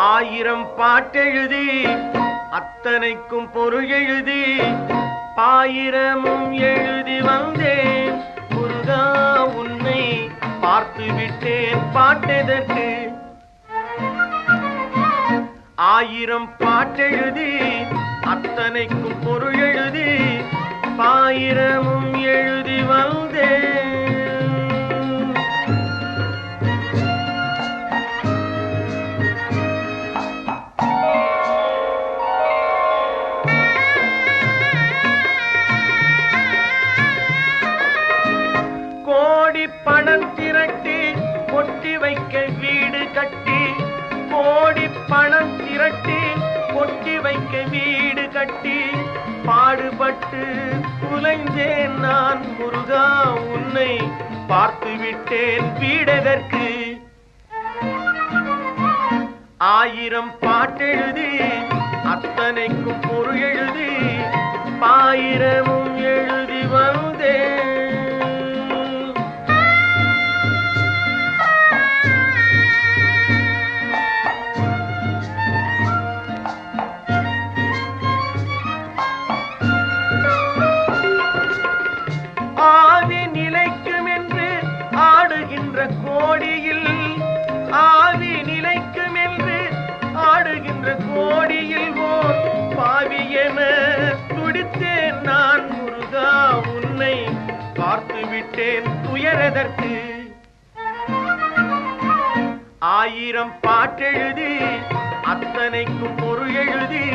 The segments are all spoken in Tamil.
ஆயிரம் பாட்டெழுதி அத்தனைக்கும் பொருள் எழுதி பாயிரமும் எழுதி வந்தேன் முருகா உன்னை பார்த்து விட்டேன் பாட்டெதற்கு ஆயிரம் பாட்டெழுதி அத்தனைக்கும் பொருள் எழுதி பாயிரமும் எழுதி வந்தேன் கோடி பணம் திரட்டி கொட்டி வைக்க வீடு கட்டி கோடி பணம் திரட்டி கொட்டி வைக்க வீடு கட்டி பாடுபட்டு குலைந்தேன் நான் முருகா உன்னை பார்த்து விட்டேன் வீடதற்கு ஆயிரம் பாட்டெழுதி அத்தனைக்கும் பொருள் எழுதி பாயிரமும் எழுதி வந்தேன் ஆவி நிலைக்கும் என்று ஆடுகின்ற கோடியில் ஆவி நிலைக்கும் என்று ஆடுகின்ற கோடியில் ஓர் பாவி என துடித்தேன் நான் முருகா உன்னை பார்த்து விட்டேன் துயரதற்கு ஆயிரம் பாட்டெழுதி அத்தனைக்கும் பொருள் எழுதி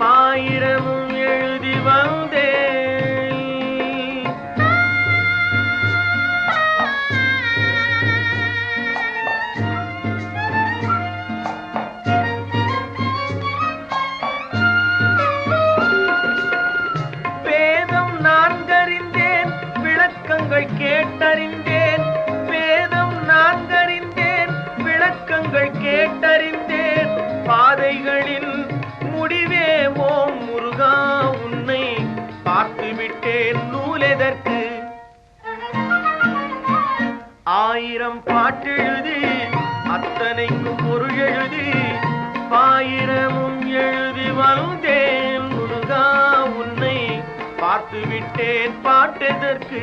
பாயிரமும் எழுதி வந்தேன் கேட்டறிந்தேன் வேதம் நான்கறிந்தேன் விளக்கங்கள் கேட்டறிந்தேன் பாதைகளின் முடிவே ஓம் முருகா உன்னை பார்த்து விட்டேன் நூலெதற்கு ஆயிரம் பாட்டெழுதி அத்தனைக்கும் பொருள் எழுதி பாயிரமும் எழுதி வந்தேன் முருகா உன்னை பார்த்து விட்டேன் பாட்டெதற்கு